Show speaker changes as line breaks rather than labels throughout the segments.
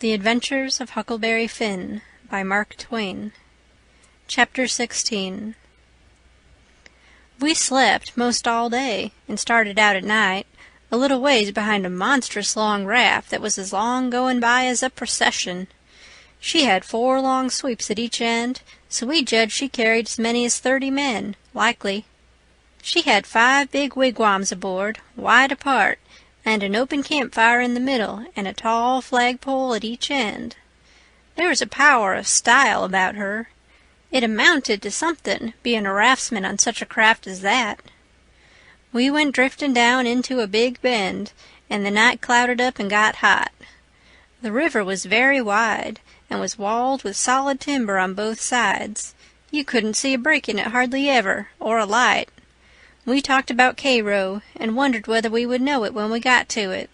The Adventures of Huckleberry Finn by Mark Twain. Chapter 16. We slept most all day, and started out at night, a little ways behind a monstrous long raft that was as long going by as a procession. She had 4 long sweeps at each end, so we judged she carried as many as 30 men, likely. She had 5 big wigwams aboard, wide apart, and an open campfire in the middle, and a tall flagpole at each end. There was a power of style about her. It amounted to something, being a raftsman on such a craft as that. We went drifting down into a big bend, and the night clouded up and got hot. The river was very wide, and was walled with solid timber on both sides. You couldn't see a break in it hardly ever, or a light. We talked about Cairo, and wondered whether we would know it when we got to it.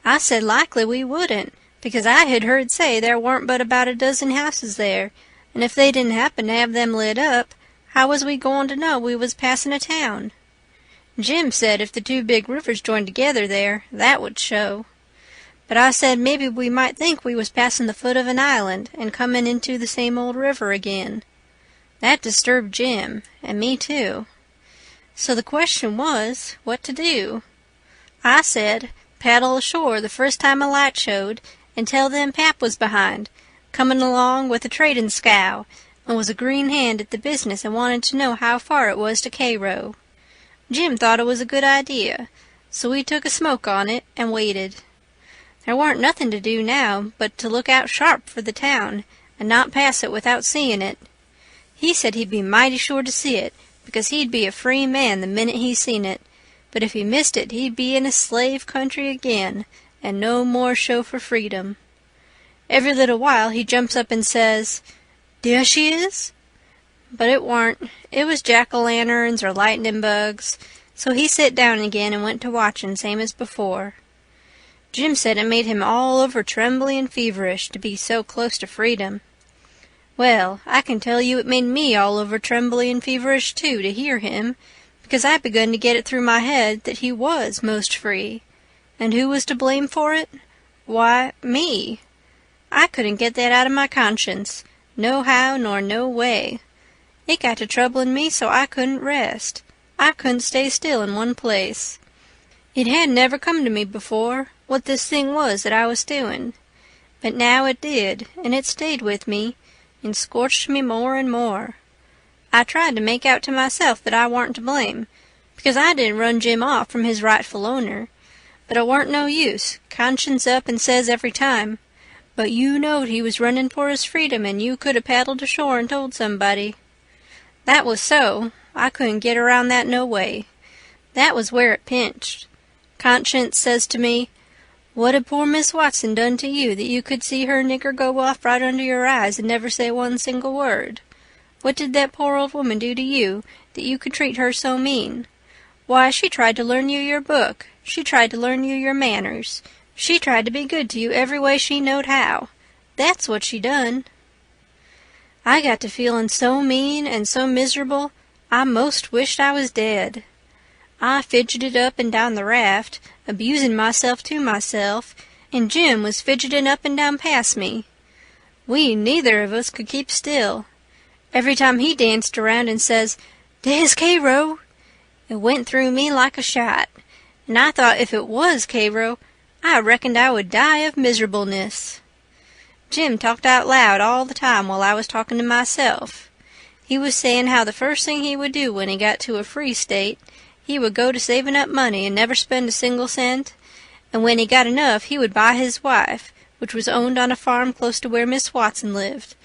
I said likely we wouldn't, because I had heard say there warn't but about a dozen houses there, and if they didn't happen to have them lit up, how was we goin' to know we was passing a town? Jim said if the 2 big rivers joined together there, that would show. But I said maybe we might think we was passing the foot of an island and comin' into the same old river again. That disturbed Jim, and me too. So the question was, what to do? I said, paddle ashore the first time a light showed, and tell them Pap was behind, comin' along with a trading scow, and was a green hand at the business and wanted to know how far it was to Cairo. Jim thought it was a good idea, so we took a smoke on it and waited. There warn't nothing to do now but to look out sharp for the town, and not pass it without seeing it. He said he'd be mighty sure to see it, because he'd be a free man the minute he seen it, but if he missed it he'd be in a slave country again, and no more show for freedom. Every little while he jumps up and says, "There she is!" But it warn't. It was jack-o'-lanterns or lightning bugs, so he sit down again and went to watchin' same as before. Jim said it made him all over trembly and feverish to be so close to freedom. Well, I can tell you it made me all over trembly and feverish, too, to hear him, because I begun to get it through my head that he was most free. And who was to blame for it? Why, me. I couldn't get that out of my conscience, no how nor no way. It got to troubling me so I couldn't rest. I couldn't stay still in one place. It hadn't never come to me before, what this thing was that I was doing. But now it did, and it stayed with me, and scorched me more and more. I tried to make out to myself that I warn't to blame, because I didn't run Jim off from his rightful owner. But it warn't no use. Conscience up and says every time, "But you knowed he was running for his freedom, and you could have paddled ashore and told somebody." That was so. I couldn't get around that no way. That was where it pinched. Conscience says to me, "What had poor Miss Watson done to you that you could see her nigger go off right under your eyes and never say one single word? What did that poor old woman do to you that you could treat her so mean? Why, she tried to learn you your book. She tried to learn you your manners. She tried to be good to you every way she knowed how. That's what she done." I got to feelin' so mean and so miserable I most wished I was dead. I fidgeted up and down the raft, abusin' myself to myself, and Jim was fidgetin' up and down past me. We neither of us could keep still. Every time he danced around and says, "There's Cairo," it went through me like a shot, and I thought if it was Cairo, I reckoned I would die of miserableness. Jim talked out loud all the time while I was talking to myself. He was saying how the first thing he would do when he got to a free state, he would go to saving up money and never spend a single cent, and when he got enough he would buy his wife, which was owned on a farm close to where Miss Watson lived,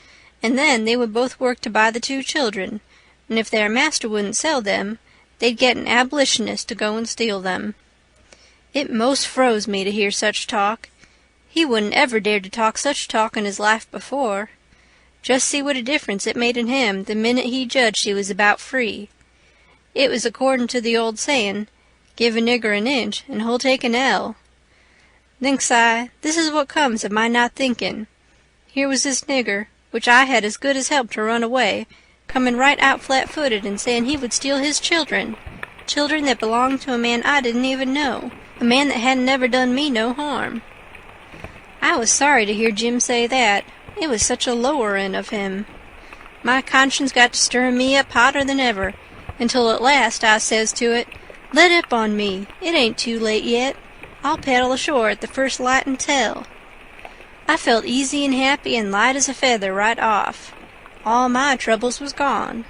and then they would both work to buy the 2 children, and if their master wouldn't sell them, they'd get an abolitionist to go and steal them. It most froze me to hear such talk. He wouldn't ever dared to talk such talk in his life before. Just see what a difference it made in him the minute he judged he was about free. It was accordin' to the old sayin', "Give a nigger an inch, and he'll take an ell." Thinks I, this is what comes of my not thinkin'. Here was this nigger, which I had as good as helped to run away, comin' right out flat-footed and sayin' he would steal his children that belonged to a man I didn't even know, a man that hadn't never done me no harm. I was sorry to hear Jim say that. It was such a lowering of him. My conscience got to stirring me up hotter than ever, until at last I says to it, "Let up on me. It ain't too late yet. I'll paddle ashore at the first light and tell." I felt easy and happy and light as a feather right off. All my troubles was gone.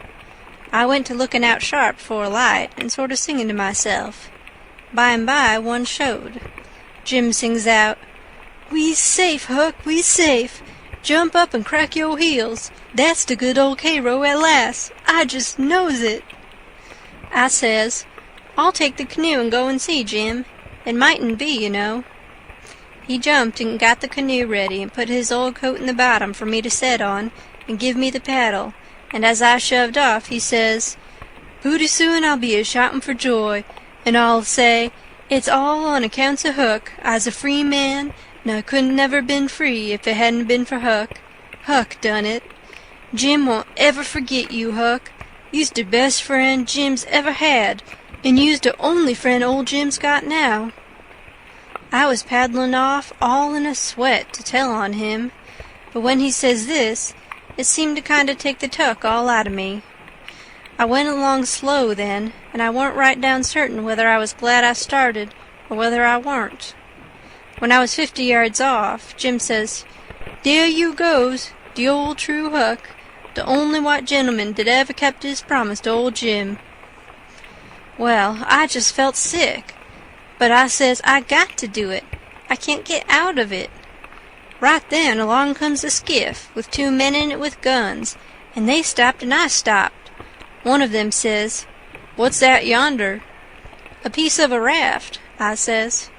I went to looking out sharp for a light and sort of singing to myself. By and by one showed. Jim sings out, "We safe, Huck, we safe. Jump up and crack your heels. That's the good old Cairo at last. I just knows it." I says, "I'll take the canoe and go and see, Jim. It mightn't be, you know." He jumped and got the canoe ready and put his old coat in the bottom for me to set on and give me the paddle, and as I shoved off he says, "Pooty soon I'll be a-shouting for joy, and I'll say, 'It's all on accounts of Huck. I's a free man, and I couldn't never been free if it hadn't been for Huck. Huck done it. Jim won't ever forget you, Huck. You's the best friend Jim's ever had, and you's the only friend old Jim's got now." I was paddling off all in a sweat to tell on him, but when he says this, it seemed to kind of take the tuck all out of me. I went along slow then, and I warn't right down certain whether I was glad I started or whether I warn't. When I was 50 yards off, Jim says, "There you goes, the old true Huck, the only white gentleman that ever kept his promise to old Jim." Well, I just felt sick, but I says I got to do it. I can't get out of it. Right then along comes a skiff with 2 men in it with guns, and they stopped and I stopped. One of them says, "What's that yonder?" "A piece of a raft," I says.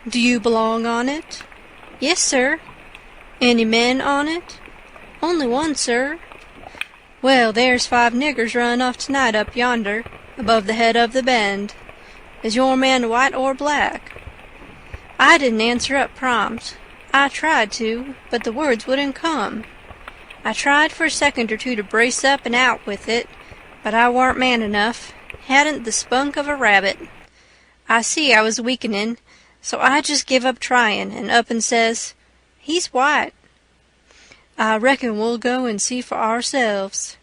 "Do you belong on it?" "Yes, sir." "Any men on it?" "Only one, sir." "Well, there's 5 niggers running off tonight up yonder, above the head of the bend. Is your man white or black?" I didn't answer up prompt. I tried to, but the words wouldn't come. I tried for a second or two to brace up and out with it, but I warn't man enough, hadn't the spunk of a rabbit. I see I was weakening, so I just give up trying and up and says, "He's white." "I reckon we'll go and see for ourselves."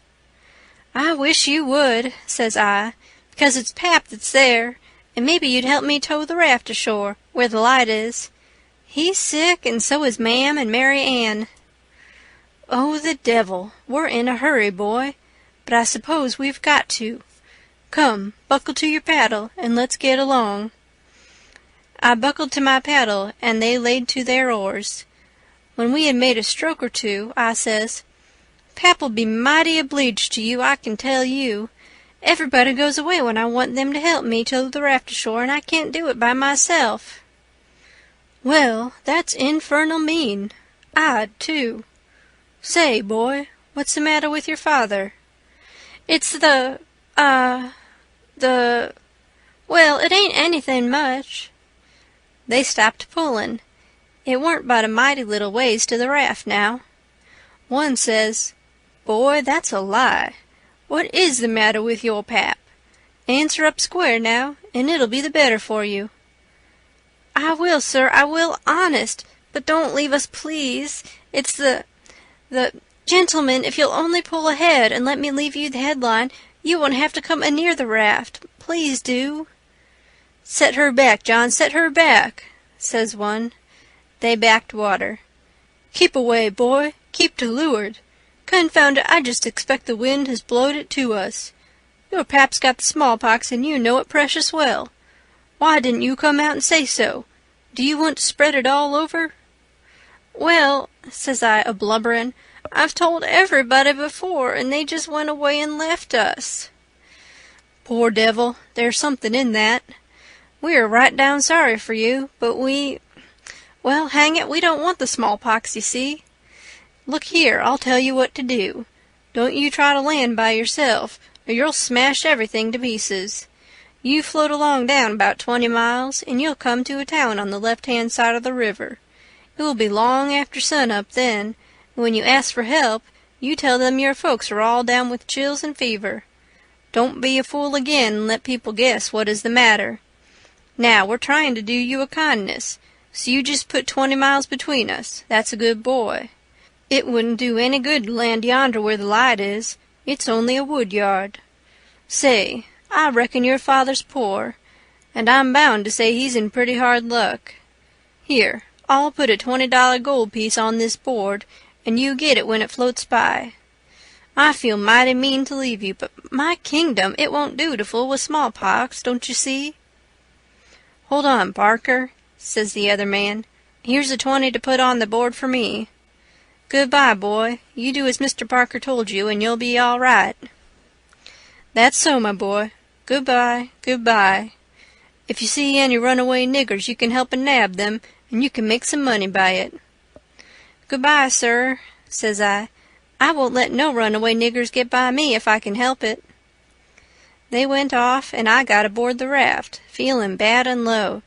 "I wish you would," says I, "because it's Pap that's there, and maybe you'd help me tow the raft ashore, where the light is. He's sick, and so is Ma'am and Mary Ann." "Oh, the devil! We're in a hurry, boy, but I suppose we've got to. Come, buckle to your paddle, and let's get along." I buckled to my paddle, and they laid to their oars. When we had made a stroke or two, I says, "Pap'll be mighty obleeged to you, I can tell you. Everybody goes away when I want them to help me tow the raft ashore, and I can't do it by myself." "Well, that's infernal mean. I'd, too. Say, boy, what's the matter with your father?" "It's well, it ain't anything much." They stopped pulling. It weren't but a mighty little ways to the raft now. One says, "Boy, that's a lie. What is the matter with your pap? Answer up square now, and it'll be the better for you." "I will, sir, I will, honest, but don't leave us, please. It's the gentlemen, if you'll only pull ahead and let me leave you the headline, you won't have to come near the raft. Please do." "Set her back, John, set her back," says one. They backed water. "Keep away, boy, keep to leeward. Confound it, I just expect the wind has blowed it to us. Your pap's got the smallpox, and you know it precious well. Why didn't you come out and say so? Do you want to spread it all over?" "Well," says I, a-blubbering, "I've told everybody before, and they just went away and left us." "Poor devil, there's something in that. We are right down sorry for you, but well, hang it, we don't want the smallpox, you see. Look here, I'll tell you what to do. Don't you try to land by yourself, or you'll smash everything to pieces. You float along down about 20 miles, and you'll come to a town on the left-hand side of the river. It will be long after sun-up then, and when you ask for help, you tell them your folks are all down with chills and fever. Don't be a fool again and let people guess what is the matter. Now, we're trying to do you a kindness, So you just put 20 miles between us. That's a good boy. It wouldn't do any good to land yonder where the light is. It's only a wood yard. Say, I reckon your father's poor, and I'm bound to say he's in pretty hard luck. Here, I'll put a $20 gold piece on this board, and you get it when it floats by. I feel mighty mean to leave you, but my kingdom, it won't do to fool with smallpox, don't you see? Hold on, Parker, says the other man. Here's a 20 to put on the board for me. Good-bye, boy. You do as Mr. Parker told you, and you'll be all right. That's so, my boy. Good-bye, good-bye. If you see any runaway niggers, you can help and nab them, and you can make some money by it. Good-bye, sir, says I. I won't let no runaway niggers get by me if I can help it. They went off, and I got aboard the raft, feeling bad and low,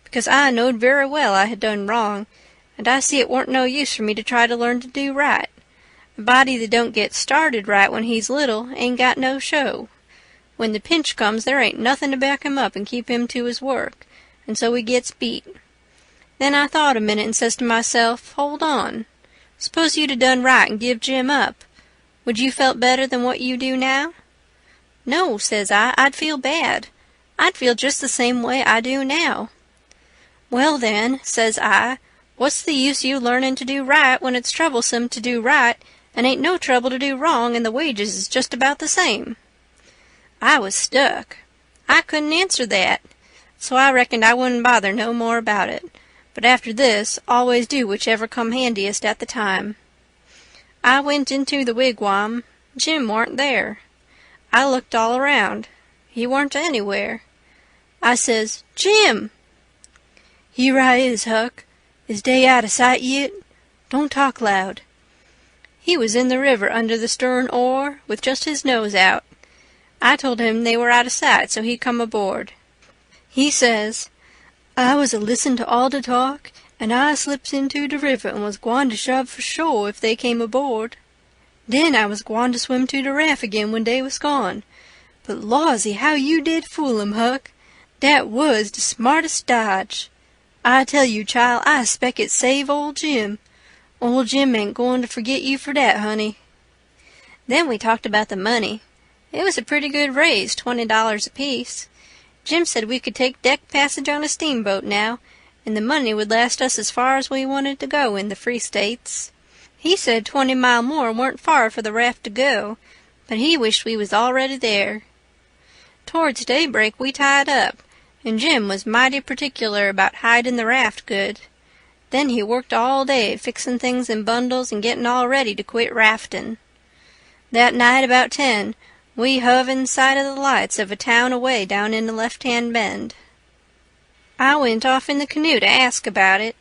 because I knowed very well I had done wrong, and I see it warn't no use for me to try to learn to do right. A body that don't get started right when he's little ain't got no show. When the pinch comes, there ain't nothing to back him up and keep him to his work, and so he gets beat. Then I thought a minute and says to myself, hold on. Suppose you'd 'a done right and give Jim up. Would you felt better than what you do now? No, says I, I'd feel bad. I'd feel just the same way I do now. Well then, says I, what's the use you learning to do right when it's troublesome to do right and ain't no trouble to do wrong and the wages is just about the same? I was stuck. I couldn't answer that, so I reckoned I wouldn't bother no more about it. But after this, always do whichever come handiest at the time. I went into the wigwam. Jim warn't there. I looked all around. He warn't anywhere. I says, Jim! Here I is, Huck. Is day out of sight yit? Don't talk loud. He was in the river under the stern oar, with just his nose out. I told him they were out of sight, so he come aboard. He says, I was a-listen to all the talk, and I slips into the river and was gwine to shove for shore if they came aboard. Then I was gwine to swim to the raft again when they was gone. But lawsy, how you did fool 'em, Huck. That was the smartest dodge. I tell you, child, I spec it save old Jim. Old Jim ain't going to forget you for that, honey. Then we talked about the money. It was a pretty good raise, $20 apiece. Jim said we could take deck passage on a steamboat now, and the money would last us as far as we wanted to go in the Free States. He said 20 mile more weren't far for the raft to go, but he wished we was already there. Towards daybreak we tied up, and Jim was mighty particular about hiding the raft good. Then he worked all day fixing things in bundles and getting all ready to quit rafting. That night about 10, we hove in sight of the lights of a town away down in the left-hand bend. I went off in the canoe to ask about it.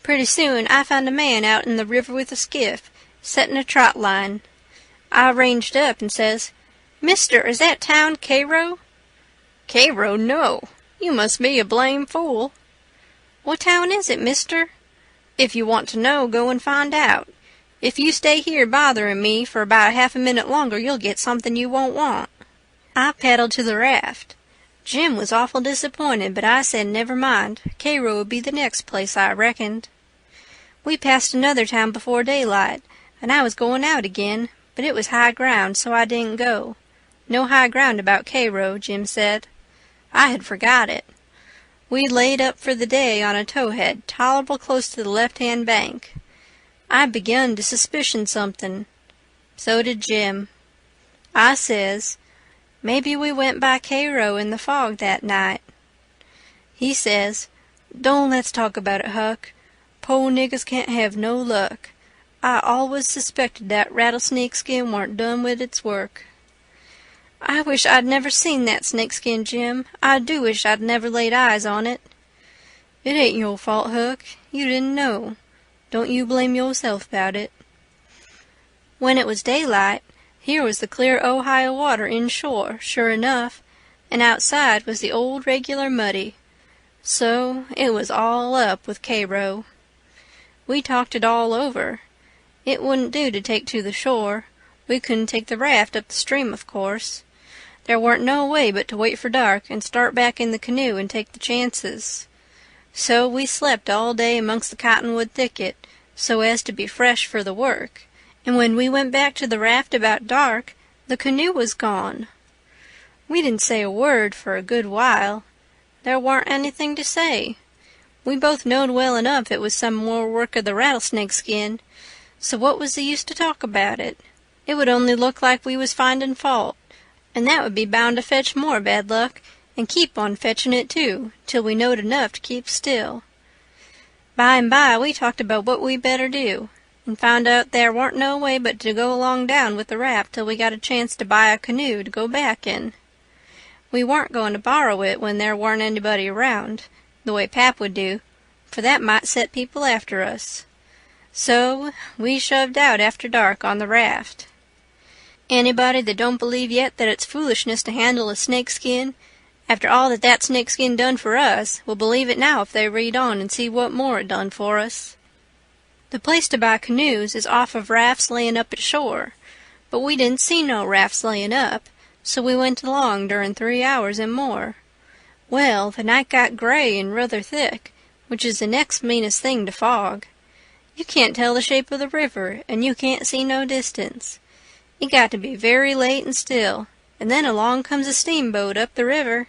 Pretty soon I found a man out in the river with a skiff, setting a trot line. I ranged up and says, Mister, is that town Cairo? Cairo, no. You must be a blame fool. What town is it, mister? If you want to know, go and find out. If you stay here bothering me for about half a minute longer, you'll get something you won't want. I paddled to the raft. Jim was awful disappointed, but I said never mind. Cairo would be the next place, I reckoned. We passed another town before daylight, and I was going out again, but it was high ground, so I didn't go. No high ground about Cairo, Jim said. I had forgot it. We laid up for the day on a towhead, tolerable close to the left-hand bank. I begun to suspicion something. So did Jim. I says, maybe we went by Cairo in the fog that night. He says, don't let's talk about it, Huck. Po' niggers can't have no luck. I always suspected that rattlesnake skin warn't done with its work. I wish I'd never seen that snakeskin, Jim. I do wish I'd never laid eyes on it. It ain't your fault, Huck. You didn't know. Don't you blame yourself about it. When it was daylight, here was the clear Ohio water inshore, sure enough, and outside was the old regular muddy. So it was all up with Cairo. We talked it all over. It wouldn't do to take to the shore. We couldn't take the raft up the stream, of course. There warn't no way but to wait for dark and start back in the canoe and take the chances. So we slept all day amongst the cottonwood thicket, so as to be fresh for the work, and when we went back to the raft about dark, the canoe was gone. We didn't say a word for a good while. There warn't anything to say. We both knowed well enough it was some more work of the rattlesnake skin, so what was the use to talk about it? It would only look like we was finding fault, and that would be bound to fetch more bad luck, and keep on fetching it too, till we knowed enough to keep still. By and by we talked about what we better do, and found out there warn't no way but to go along down with the raft till we got a chance to buy a canoe to go back in. We warn't going to borrow it when there warn't anybody around, the way Pap would do, for that might set people after us. So we shoved out after dark on the raft. Anybody that don't believe yet that it's foolishness to handle a snakeskin, after all that snakeskin done for us, will believe it now if they read on and see what more it done for us. The place to buy canoes is off of rafts laying up at shore, but we didn't see no rafts laying up, so we went along during 3 hours and more. Well, the night got gray and rather thick, which is the next meanest thing to fog. You can't tell the shape of the river, and you can't see no distance. It got to be very late and still, and then along comes a steamboat up the river.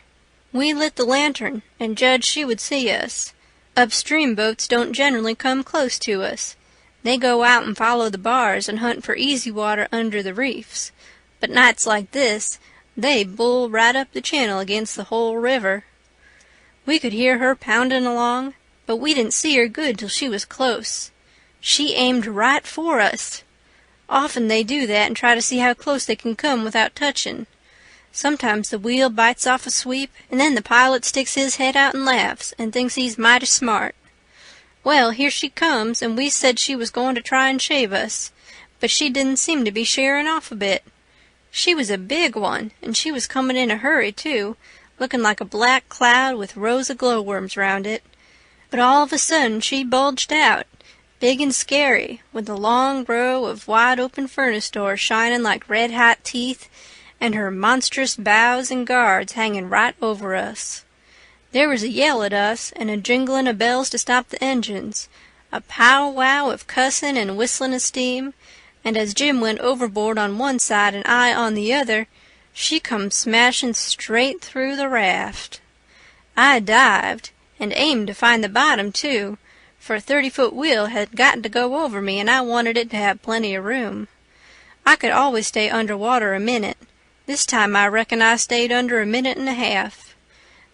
We lit the lantern and judged she would see us. Upstream boats don't generally come close to us. They go out and follow the bars and hunt for easy water under the reefs. But nights like this, they bull right up the channel against the whole river. We could hear her pounding along, but we didn't see her good till she was close. She aimed right for us. Often they do that and try to see how close they can come without touching. Sometimes the wheel bites off a sweep, and then the pilot sticks his head out and laughs, and thinks he's mighty smart. Well, here she comes, and we said she was going to try and shave us, but she didn't seem to be shearing off a bit. She was a big one, and she was coming in a hurry, too, looking like a black cloud with rows of glowworms round it. But all of a sudden she bulged out, big and scary, with a long row of wide-open furnace doors shining like red-hot teeth, and her monstrous bows and guards hanging right over us. There was a yell at us, and a jingling of bells to stop the engines, a pow-wow of cussing and whistling of steam, and as Jim went overboard on one side and I on the other, she come smashing straight through the raft. I dived, and aimed to find the bottom, too, for a 30-foot wheel had got to go over me, and I wanted it to have plenty of room. I could always stay under water a minute. This time I reckon I stayed under a minute and a half.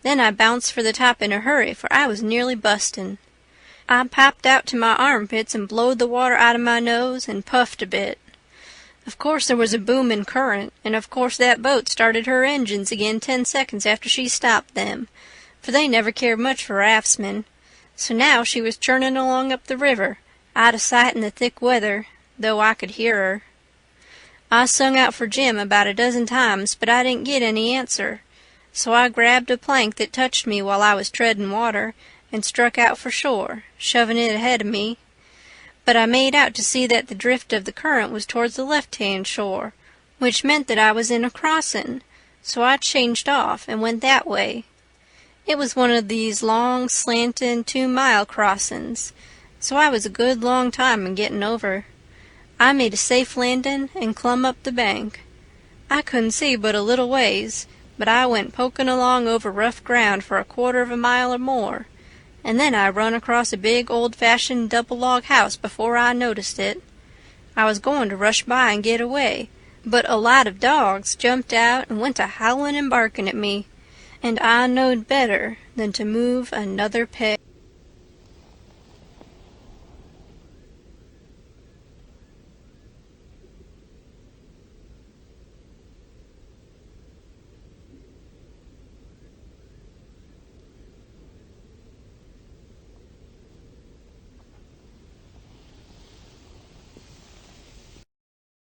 Then I bounced for the top in a hurry, for I was nearly bustin'. I popped out to my armpits and blowed the water out of my nose and puffed a bit. Of course there was a booming current, and of course that boat started her engines again 10 seconds after she stopped them, for they never cared much for raftsmen. So now she was churning along up the river, out of sight in the thick weather, though I could hear her. I sung out for Jim about a dozen times, but I didn't get any answer, so I grabbed a plank that touched me while I was treading water, and struck out for shore, shoving it ahead of me. But I made out to see that the drift of the current was towards the left-hand shore, which meant that I was in a crossing, so I changed off and went that way. It was one of these long, slanting 2-mile crossings, so I was a good long time in getting over. I made a safe landing and clumb up the bank. I couldn't see but a little ways, but I went poking along over rough ground for a 1/4 mile or more, and then I run across a big old-fashioned double-log house before I noticed it. I was going to rush by and get away, but a lot of dogs jumped out and went to howling and barking at me, and I knowed better than to move another peg.